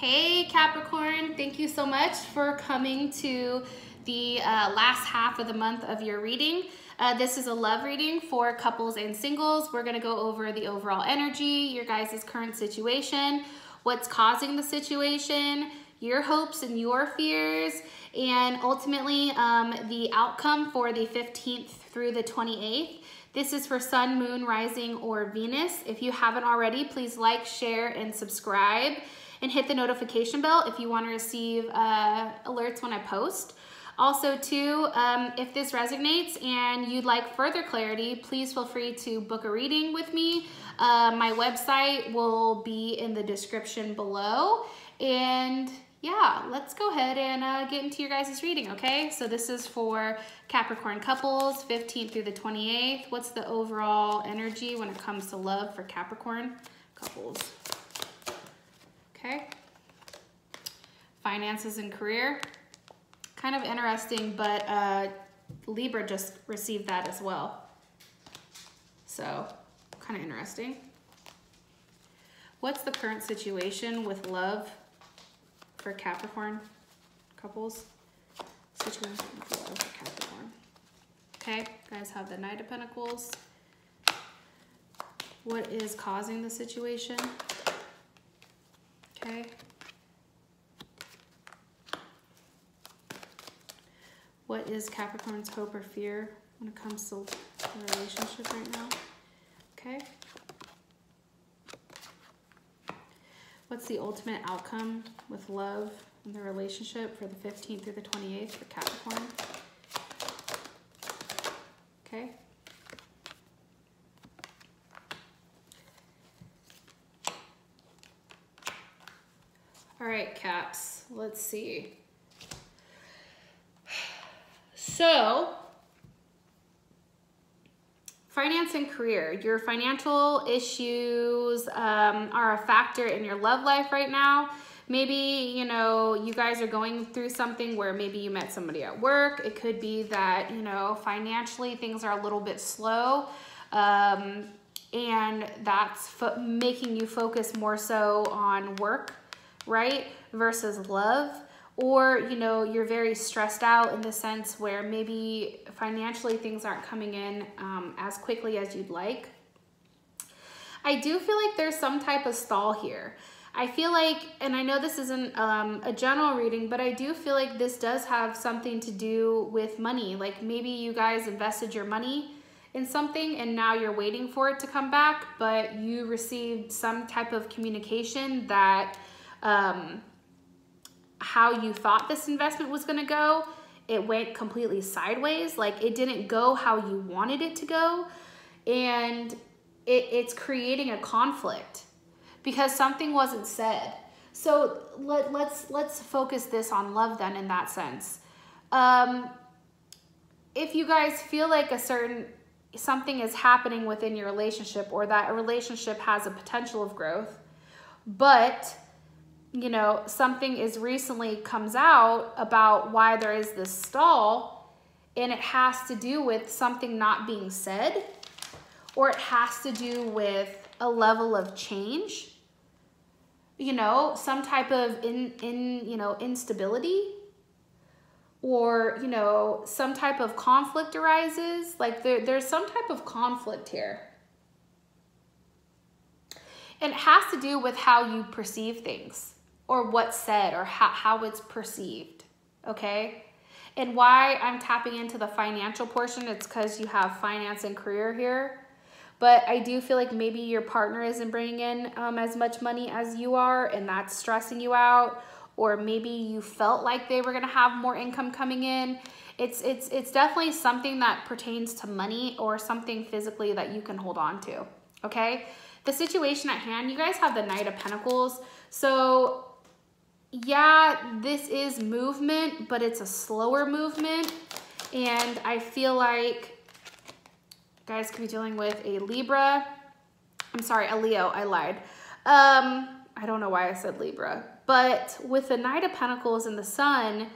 Hey Capricorn, thank you so much for coming to the last half of the month of your reading. This is a love reading for couples and singles. We're going to go over the overall energy, your guys' current situation, what's causing the situation, your hopes and your fears, and ultimately the outcome for the 15th through the 28th. This is for Sun, Moon, Rising, or Venus. If you haven't already, please like, share, and subscribe. And hit the notification bell if you want to receive alerts when I post. Also too, if this resonates and you'd like further clarity, please feel free to book a reading with me. My website will be in the description below. And yeah, let's go ahead and get into your guys' reading, okay? So this is for Capricorn couples, 15th through the 28th. What's the overall energy when it comes to love for Capricorn couples? Okay, finances and career, kind of interesting, but Libra just received that as well. So kind of interesting. What's the current situation with love for Capricorn couples? Situation with love for Capricorn. Okay, guys have the Knight of Pentacles. What is causing the situation? Okay. What is Capricorn's hope or fear when it comes to the relationship right now? Okay. What's the ultimate outcome with love in the relationship for the 15th through the 28th for Capricorn? Okay. All right, Caps, let's see. So, finance and career. Your financial issues are a factor in your love life right now. Maybe, you know, you guys are going through something where maybe you met somebody at work. It could be that, you know, financially things are a little bit slow. And that's making you focus more so on work, right, versus love. Or, you know, you're very stressed out in the sense where maybe financially things aren't coming in as quickly as you'd like. I do feel like there's some type of stall here. I feel like, and I know this isn't a general reading, but I do feel like this does have something to do with money. Like maybe you guys invested your money in something and now you're waiting for it to come back, but you received some type of communication that how you thought this investment was going to go, it went completely sideways. Like it didn't go how you wanted it to go. And it's creating a conflict because something wasn't said. So let's focus this on love then in that sense. If you guys feel like something is happening within your relationship or that a relationship has a potential of growth, but you know, something is recently comes out about why there is this stall, and it has to do with something not being said, or it has to do with a level of change, you know, some type of instability, or, you know, some type of conflict arises. Like there's some type of conflict here. And it has to do with how you perceive things, or what's said, or how it's perceived, okay? And why I'm tapping into the financial portion, it's because you have finance and career here. But I do feel like maybe your partner isn't bringing in as much money as you are, and that's stressing you out. Or maybe you felt like they were gonna have more income coming in. It's definitely something that pertains to money or something physically that you can hold on to, okay? The situation at hand, you guys have the Knight of Pentacles. So yeah, this is movement, but it's a slower movement. And I feel like you guys could be dealing with a Libra. I'm sorry, a Leo, I lied. I don't know why I said Libra. But with the Knight of Pentacles and the Sun,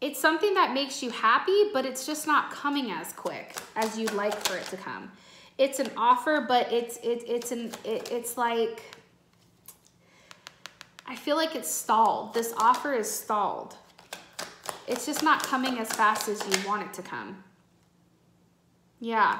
it's something that makes you happy, but it's just not coming as quick as you'd like for it to come. It's an offer, but it's like, I feel like it's stalled. This offer is stalled. It's just not coming as fast as you want it to come. Yeah.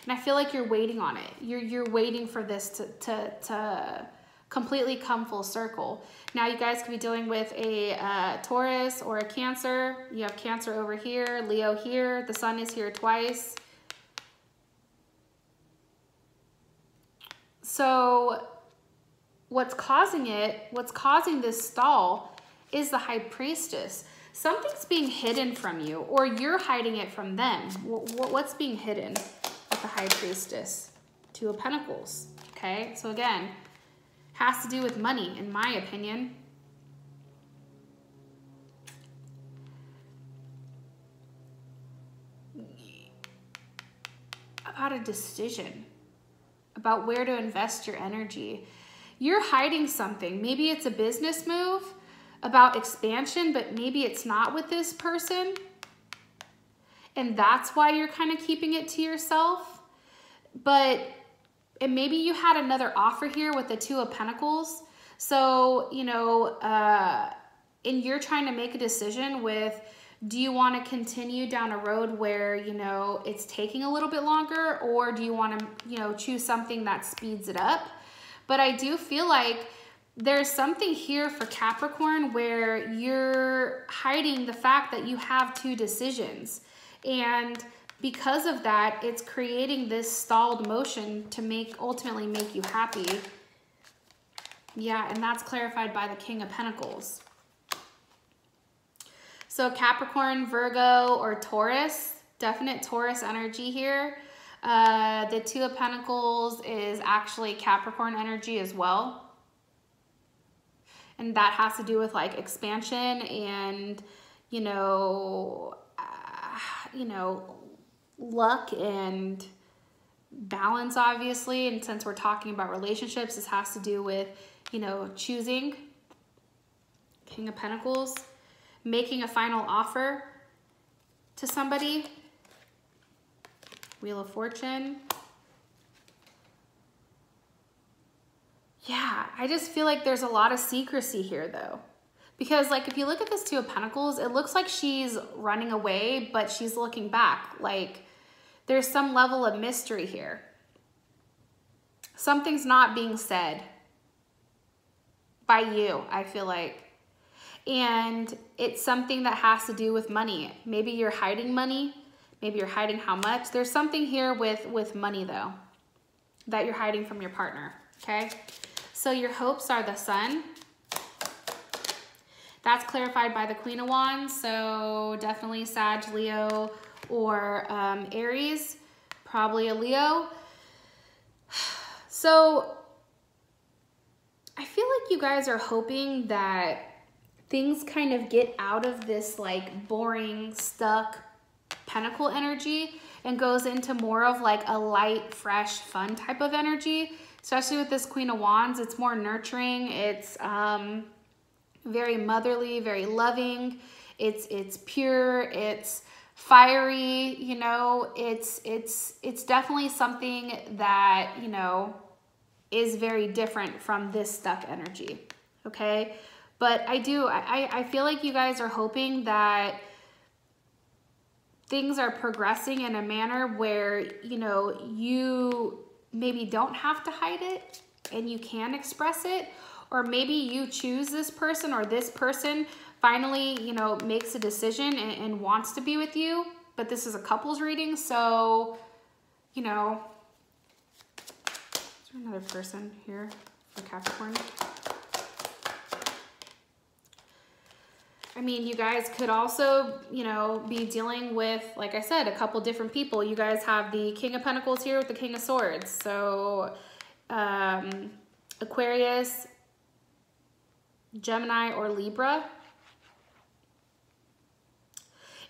And I feel like you're waiting on it. You're waiting for this to completely come full circle. Now you guys could be dealing with a Taurus or a Cancer. You have Cancer over here, Leo here. The Sun is here twice. So what's causing this stall is the High Priestess. Something's being hidden from you, or you're hiding it from them. What's being hidden with the High Priestess? Two of Pentacles, okay? So again, has to do with money, in my opinion. About a decision, about where to invest your energy. You're hiding something. Maybe it's a business move about expansion, but maybe it's not with this person. And that's why you're kind of keeping it to yourself. And maybe you had another offer here with the Two of Pentacles. So, you know, and you're trying to make a decision with, do you want to continue down a road where, you know, it's taking a little bit longer, or do you want to, you know, choose something that speeds it up? But I do feel like there's something here for Capricorn where you're hiding the fact that you have two decisions. And because of that, it's creating this stalled motion to ultimately make you happy. Yeah, and that's clarified by the King of Pentacles. So Capricorn, Virgo, or Taurus, definite Taurus energy here. The Two of Pentacles is actually Capricorn energy as well. And that has to do with like expansion and, you know, luck and balance, obviously. And since we're talking about relationships, this has to do with, you know, choosing. King of Pentacles, making a final offer to somebody. Wheel of Fortune. Yeah, I just feel like there's a lot of secrecy here though. Because like if you look at this Two of Pentacles, it looks like she's running away, but she's looking back. Like there's some level of mystery here. Something's not being said by you, I feel like. And it's something that has to do with money. Maybe you're hiding money. Maybe you're hiding how much. There's something here with money though, that you're hiding from your partner, okay? So your hopes are the Sun. That's clarified by the Queen of Wands. So definitely Sag, Leo, or Aries, probably a Leo. So I feel like you guys are hoping that things kind of get out of this like boring, stuck Pentacle energy and goes into more of like a light, fresh, fun type of energy. Especially with this Queen of Wands, it's more nurturing. It's very motherly, very loving. It's pure. It's fiery. You know, it's definitely something that, you know, is very different from this stuck energy. Okay, but I feel like you guys are hoping that things are progressing in a manner where, you know, you maybe don't have to hide it and you can express it, or maybe you choose this person, or this person finally, you know, makes a decision and wants to be with you. But this is a couples reading, so, you know, is there another person here for Capricorn? I mean, you guys could also, you know, be dealing with, like I said, a couple different people. You guys have the King of Pentacles here with the King of Swords. So Aquarius, Gemini, or Libra.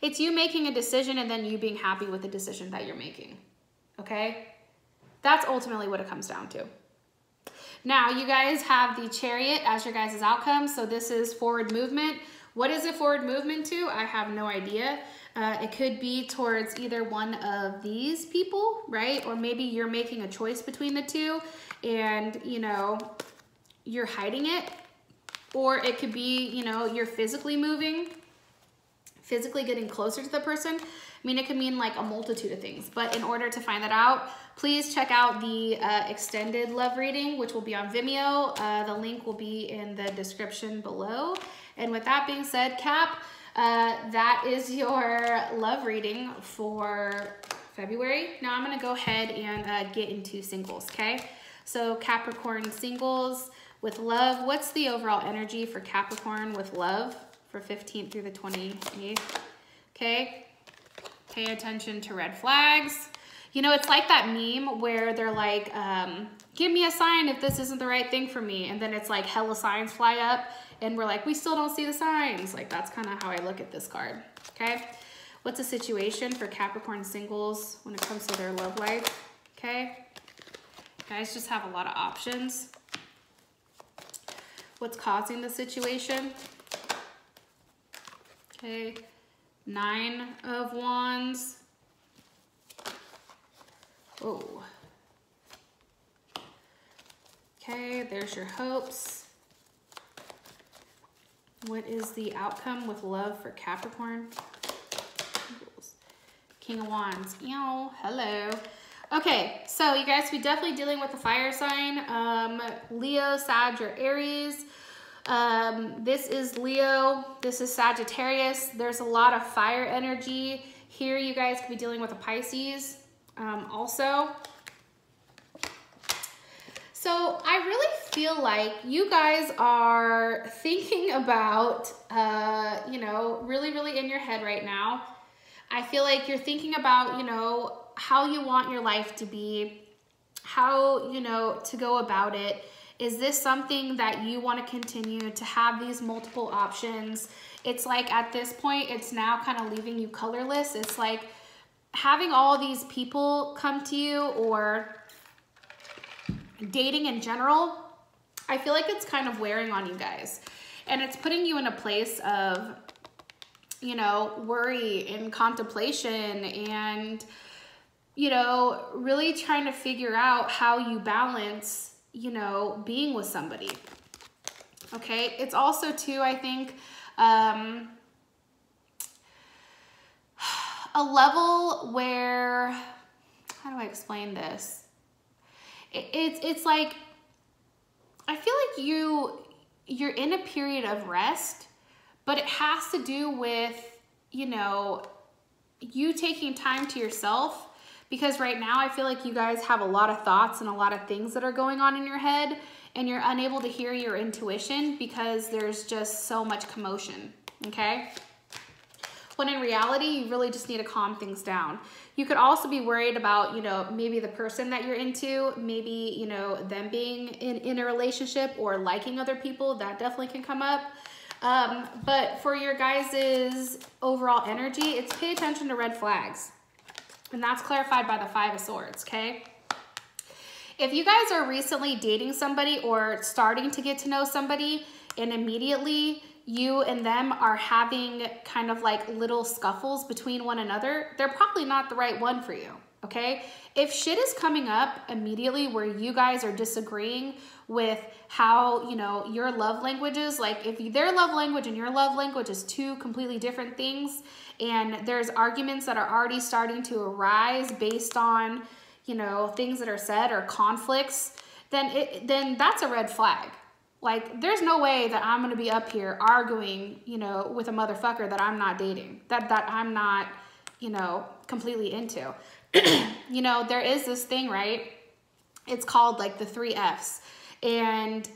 It's you making a decision and then you being happy with the decision that you're making. Okay? That's ultimately what it comes down to. Now, you guys have the Chariot as your guys' outcome. So this is forward movement. What is it forward movement to? I have no idea. It could be towards either one of these people, right? Or maybe you're making a choice between the two and, you know, you're hiding it. or it could be, you know, you're physically moving, physically getting closer to the person. I mean, it could mean like a multitude of things, but in order to find that out, please check out the extended love reading, which will be on Vimeo. The link will be in the description below. And with that being said, Cap, that is your love reading for February. Now I'm gonna go ahead and get into singles, okay? So Capricorn singles with love. What's the overall energy for Capricorn with love for 15th through the 28th? Okay. Pay attention to red flags. You know, it's like that meme where they're like, give me a sign if this isn't the right thing for me. And then it's like hella signs fly up and we're like, we still don't see the signs. Like, that's kind of how I look at this card, okay? What's the situation for Capricorn singles when it comes to their love life, okay? Guys just have a lot of options. What's causing the situation? Okay. 9 of Wands. Oh. Okay, there's your hopes. What is the outcome with love for Capricorn? King of Wands. Ew, hello. Okay, so you guys, we definitely dealing with the fire sign. Leo, Sag, or Aries. This is Leo, this is Sagittarius. There's a lot of fire energy here. You guys could be dealing with a Pisces also. So I really feel like you guys are thinking about, you know, really in your head right now. I feel like you're thinking about, you know, how you want your life to be, how, you know, to go about it. Is this something that you want to continue to have these multiple options? It's like at this point, it's now kind of leaving you colorless. It's like having all these people come to you or dating in general. I feel like it's kind of wearing on you guys. And it's putting you in a place of, you know, worry and contemplation and, you know, really trying to figure out how you balance, you know, being with somebody. Okay, it's also too, I think, a level where, how do I explain this? It's like, I feel like you're in a period of rest, but it has to do with, you know, you taking time to yourself. Because right now I feel like you guys have a lot of thoughts and a lot of things that are going on in your head and you're unable to hear your intuition because there's just so much commotion, okay? When in reality, you really just need to calm things down. You could also be worried about, you know, maybe the person that you're into, maybe, you know, them being in a relationship or liking other people. That definitely can come up. But for your guys' overall energy, it's pay attention to red flags. And that's clarified by the 5 of Swords, okay? If you guys are recently dating somebody or starting to get to know somebody and immediately you and them are having kind of like little scuffles between one another, they're probably not the right one for you, okay? If shit is coming up immediately where you guys are disagreeing with how, you know, your love languages, like if their love language and your love language is two completely different things, and there's arguments that are already starting to arise based on, you know, things that are said or conflicts, then that's a red flag. Like, there's no way that I'm gonna be up here arguing, you know, with a motherfucker that I'm not dating, that I'm not, you know, completely into. You know, there is this thing, right? It's called like the 3 Fs. And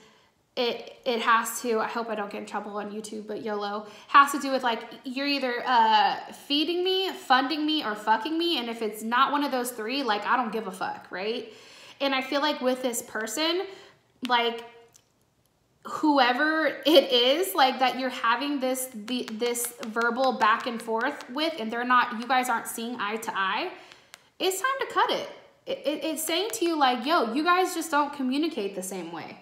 it has to, I hope I don't get in trouble on YouTube, but YOLO, has to do with like, you're either feeding me, funding me, or fucking me. And if it's not one of those 3, like, I don't give a fuck, right? And I feel like with this person, like, whoever it is, like, that you're having this verbal back and forth with, and they're not, you guys aren't seeing eye to eye, it's time to cut it. It's saying to you like, yo, you guys just don't communicate the same way.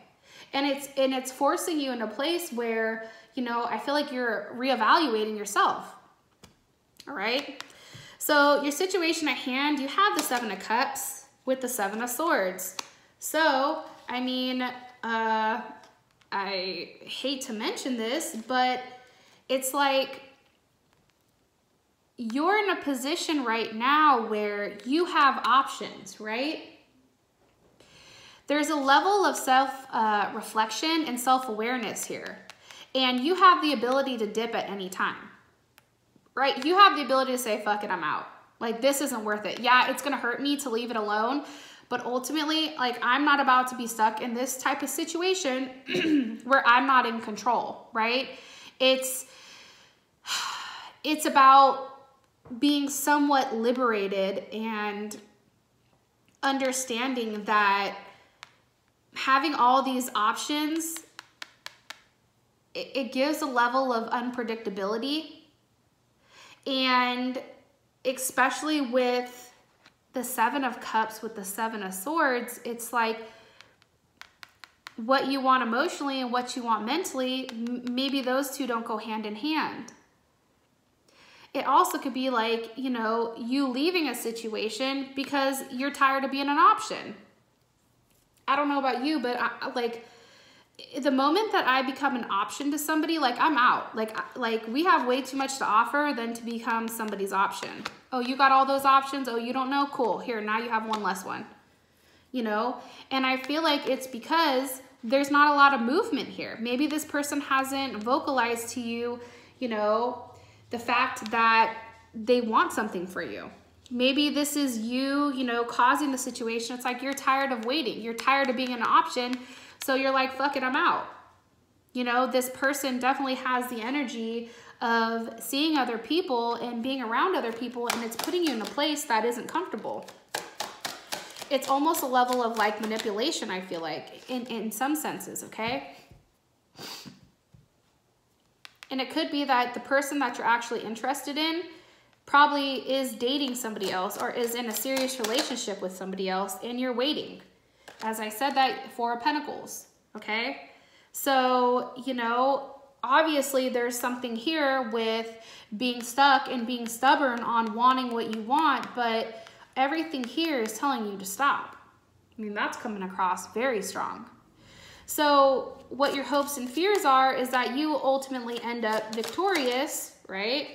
And it's forcing you in a place where, you know, I feel like you're reevaluating yourself. All right. So your situation at hand, you have the 7 of Cups with the 7 of Swords. So, I mean, I I hate to mention this, but it's like you're in a position right now where you have options, right? There's a level of self-reflection and self-awareness here. And you have the ability to dip at any time, right? You have the ability to say, fuck it, I'm out. Like, this isn't worth it. Yeah, it's gonna hurt me to leave it alone, but ultimately, like, I'm not about to be stuck in this type of situation where I'm not in control, right? It's about being somewhat liberated and understanding that having all these options, it gives a level of unpredictability. And especially with the Seven of Cups with the Seven of Swords, it's like what you want emotionally and what you want mentally, maybe those two don't go hand in hand. It also could be like, you know, you leaving a situation because you're tired of being an option. I don't know about you, but like the moment that I become an option to somebody, like I'm out. Like we have way too much to offer than to become somebody's option. Oh, you got all those options? Oh, you don't know? Cool. Here, now you have one less one. You know? And I feel like it's because there's not a lot of movement here. Maybe this person hasn't vocalized to you, you know, the fact that they want something for you. Maybe this is you, you know, causing the situation. It's like you're tired of waiting. You're tired of being an option. So you're like, fuck it, I'm out. You know, this person definitely has the energy of seeing other people and being around other people, and it's putting you in a place that isn't comfortable. It's almost a level of like manipulation, I feel like, in some senses, okay? And it could be that the person that you're actually interested in probably is dating somebody else or is in a serious relationship with somebody else, and you're waiting. As I said, that Four of Pentacles, okay? So, you know, obviously there's something here with being stuck and being stubborn on wanting what you want, but everything here is telling you to stop. I mean, that's coming across very strong. So what your hopes and fears are is that you ultimately end up victorious, right?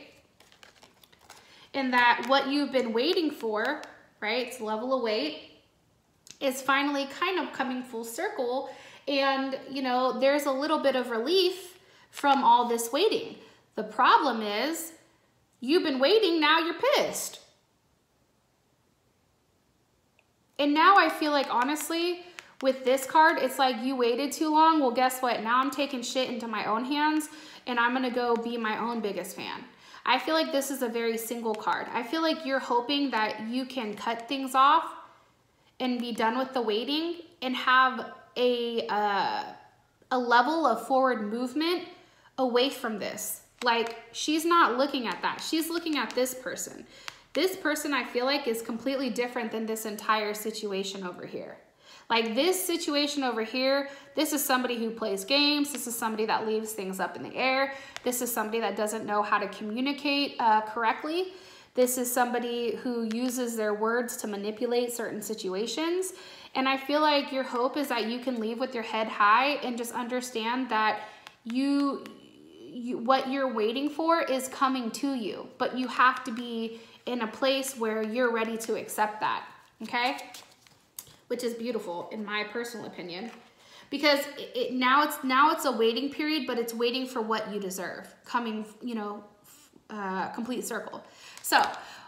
And that what you've been waiting for, right, it's level of wait, is finally kind of coming full circle. And, you know, there's a little bit of relief from all this waiting. The problem is you've been waiting, now you're pissed. And now I feel like, honestly, with this card, it's like you waited too long. Well, guess what? Now I'm taking shit into my own hands and I'm going to go be my own biggest fan. I feel like this is a very single card. I feel like you're hoping that you can cut things off and be done with the waiting and have a level of forward movement away from this. Like, she's not looking at that. She's looking at this person. This person, I feel like, is completely different than this entire situation over here. Like, this situation over here, this is somebody who plays games. This is somebody that leaves things up in the air. This is somebody that doesn't know how to communicate correctly. This is somebody who uses their words to manipulate certain situations. And I feel like your hope is that you can leave with your head high and just understand that what you're waiting for is coming to you. But you have to be in a place where you're ready to accept that, okay? Which is beautiful in my personal opinion. Because now it's a waiting period, but it's waiting for what you deserve. Coming, you know, complete circle. So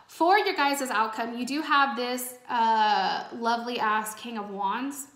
for your guys' outcome, you do have this lovely ass King of Wands,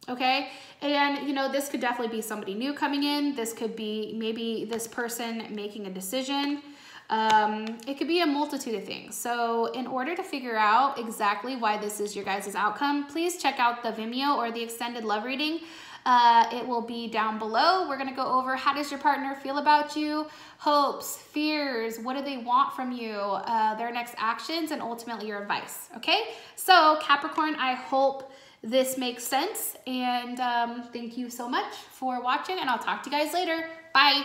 okay? And, you know, this could definitely be somebody new coming in. This could be maybe this person making a decision. It could be a multitude of things. So in order to figure out exactly why this is your guys' outcome, please check out the Vimeo or the extended love reading. It will be down below. We're going to go over how does your partner feel about you, hopes, fears, what do they want from you, their next actions, and ultimately your advice. Okay, so Capricorn, I hope this makes sense, and thank you so much for watching, and I'll talk to you guys later. Bye.